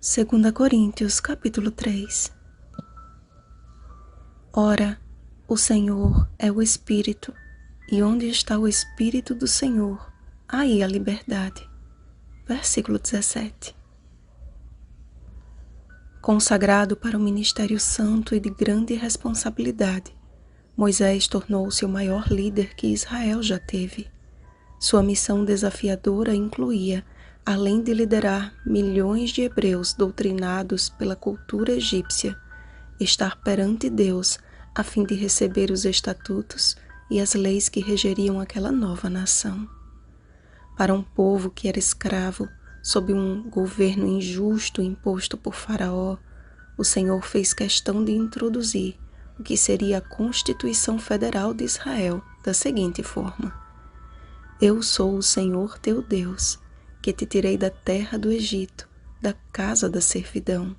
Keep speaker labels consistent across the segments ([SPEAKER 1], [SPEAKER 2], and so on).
[SPEAKER 1] 2 Coríntios, capítulo 3. Ora, o Senhor é o Espírito, e onde está o Espírito do Senhor, aí a liberdade. Versículo 17. Consagrado para o ministério santo e de grande responsabilidade, Moisés tornou-se o maior líder que Israel já teve. Sua missão desafiadora incluía, além de liderar milhões de hebreus doutrinados pela cultura egípcia, estar perante Deus a fim de receber os estatutos e as leis que regeriam aquela nova nação. Para um povo que era escravo sob um governo injusto imposto por Faraó, o Senhor fez questão de introduzir o que seria a Constituição Federal de Israel da seguinte forma: Eu sou o Senhor teu Deus, que te tirei da terra do Egito, da casa da servidão.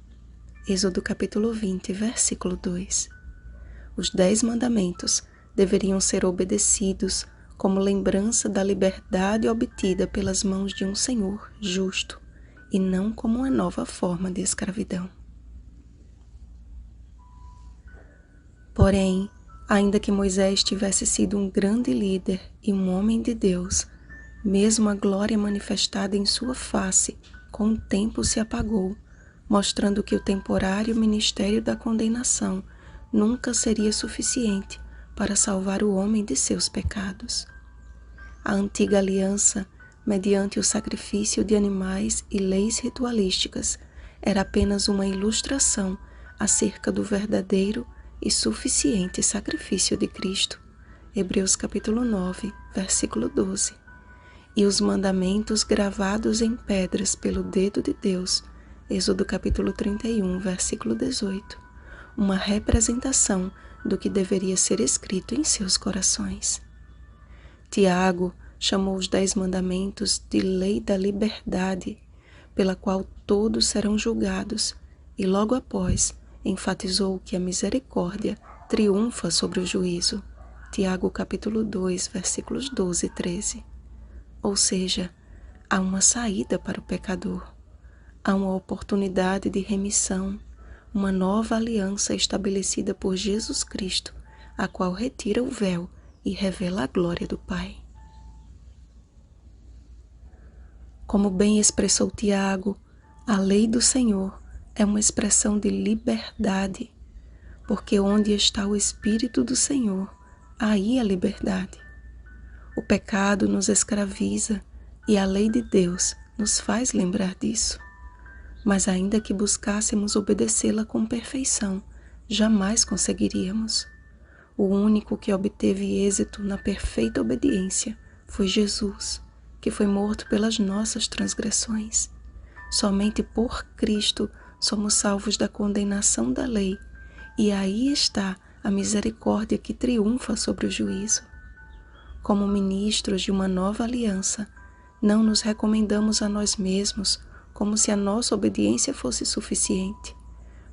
[SPEAKER 1] Êxodo capítulo 20, versículo 2. Os 10 mandamentos deveriam ser obedecidos como lembrança da liberdade obtida pelas mãos de um Senhor justo, e não como uma nova forma de escravidão. Porém, ainda que Moisés tivesse sido um grande líder e um homem de Deus, mesmo a glória manifestada em sua face, com o tempo se apagou, mostrando que o temporário ministério da condenação nunca seria suficiente para salvar o homem de seus pecados. A antiga aliança, mediante o sacrifício de animais e leis ritualísticas, era apenas uma ilustração acerca do verdadeiro e suficiente sacrifício de Cristo. Hebreus capítulo 9, versículo 12. E os mandamentos gravados em pedras pelo dedo de Deus, Êxodo capítulo 31, versículo 18, uma representação do que deveria ser escrito em seus corações. Tiago chamou os 10 mandamentos de lei da liberdade, pela qual todos serão julgados, e logo após enfatizou que a misericórdia triunfa sobre o juízo. Tiago capítulo 2, versículos 12 e 13. Ou seja, há uma saída para o pecador. Há uma oportunidade de remissão, uma nova aliança estabelecida por Jesus Cristo, a qual retira o véu e revela a glória do Pai. Como bem expressou Tiago, a lei do Senhor é uma expressão de liberdade, porque onde está o Espírito do Senhor, aí a liberdade. O pecado nos escraviza e a lei de Deus nos faz lembrar disso. Mas ainda que buscássemos obedecê-la com perfeição, jamais conseguiríamos. O único que obteve êxito na perfeita obediência foi Jesus, que foi morto pelas nossas transgressões. Somente por Cristo somos salvos da condenação da lei, e aí está a misericórdia que triunfa sobre o juízo. Como ministros de uma nova aliança, não nos recomendamos a nós mesmos como se a nossa obediência fosse suficiente,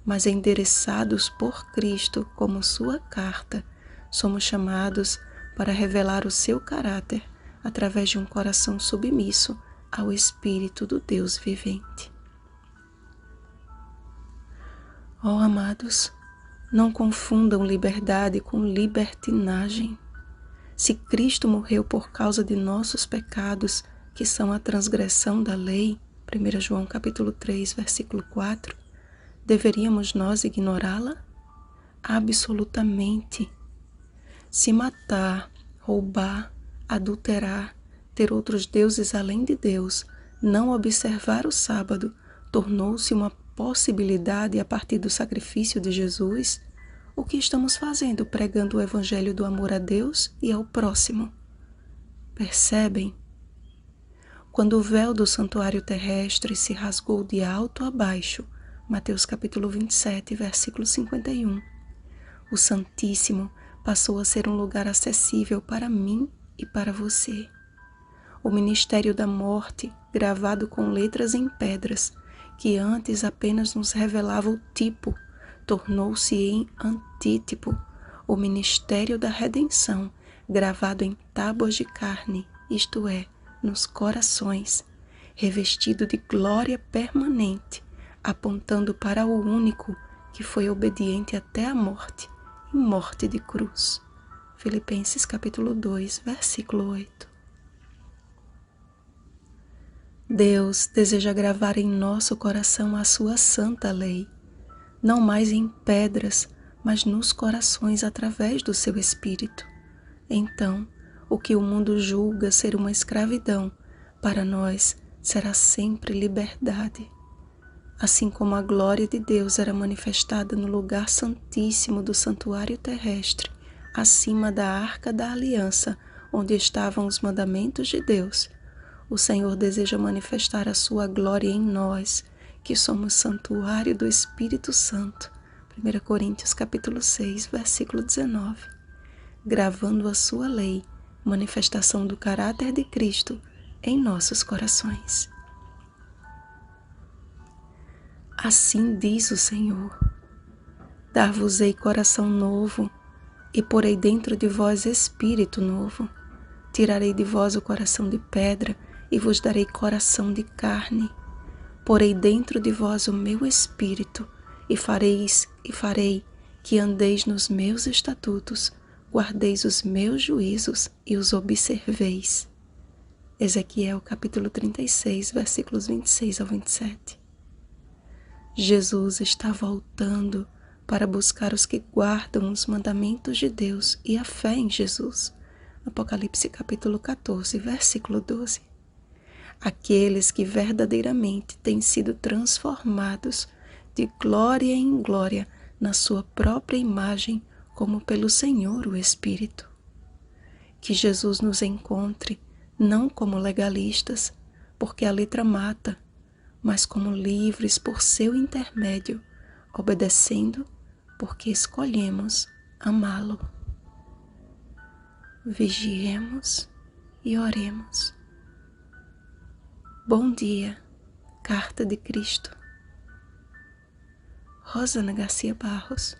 [SPEAKER 1] mas endereçados por Cristo como sua carta, somos chamados para revelar o seu caráter através de um coração submisso ao Espírito do Deus vivente. Ó amados, não confundam liberdade com libertinagem. Se Cristo morreu por causa de nossos pecados, que são a transgressão da lei, 1 João capítulo 3, versículo 4, deveríamos nós ignorá-la? Absolutamente. Se matar, roubar, adulterar, ter outros deuses além de Deus, não observar o sábado, tornou-se uma possibilidade a partir do sacrifício de Jesus, o que estamos fazendo pregando o evangelho do amor a Deus e ao próximo? Percebem? Quando o véu do santuário terrestre se rasgou de alto a baixo, Mateus capítulo 27, versículo 51, o Santíssimo passou a ser um lugar acessível para mim e para você. O ministério da morte, gravado com letras em pedras, que antes apenas nos revelava o tipo, tornou-se em antítipo, o ministério da redenção, gravado em tábuas de carne, isto é, nos corações, revestido de glória permanente, apontando para o único que foi obediente até a morte, e morte de cruz. Filipenses capítulo 2, versículo 8. Deus deseja gravar em nosso coração a sua santa lei, não mais em pedras, mas nos corações através do seu Espírito. Então, o que o mundo julga ser uma escravidão, para nós será sempre liberdade. Assim como a glória de Deus era manifestada no lugar santíssimo do santuário terrestre, acima da arca da aliança, onde estavam os mandamentos de Deus, o Senhor deseja manifestar a sua glória em nós, que somos santuário do Espírito Santo. 1 Coríntios capítulo 6, versículo 19. Gravando a sua lei, manifestação do caráter de Cristo em nossos corações. Assim diz o Senhor: dar-vos-ei coração novo, e porei dentro de vós espírito novo. Tirarei de vós o coração de pedra, e vos darei coração de carne. Porei dentro de vós o meu espírito, e farei que andeis nos meus estatutos, guardeis os meus juízos e os observeis. Ezequiel capítulo 36, versículos 26 ao 27. Jesus está voltando para buscar os que guardam os mandamentos de Deus e a fé em Jesus. Apocalipse capítulo 14, versículo 12. Aqueles que verdadeiramente têm sido transformados de glória em glória na sua própria imagem, como pelo Senhor o Espírito. Que Jesus nos encontre não como legalistas, porque a letra mata, mas como livres por seu intermédio, obedecendo porque escolhemos amá-lo. Vigiemos e oremos. Bom dia, Carta de Cristo. Rosana Garcia Barros.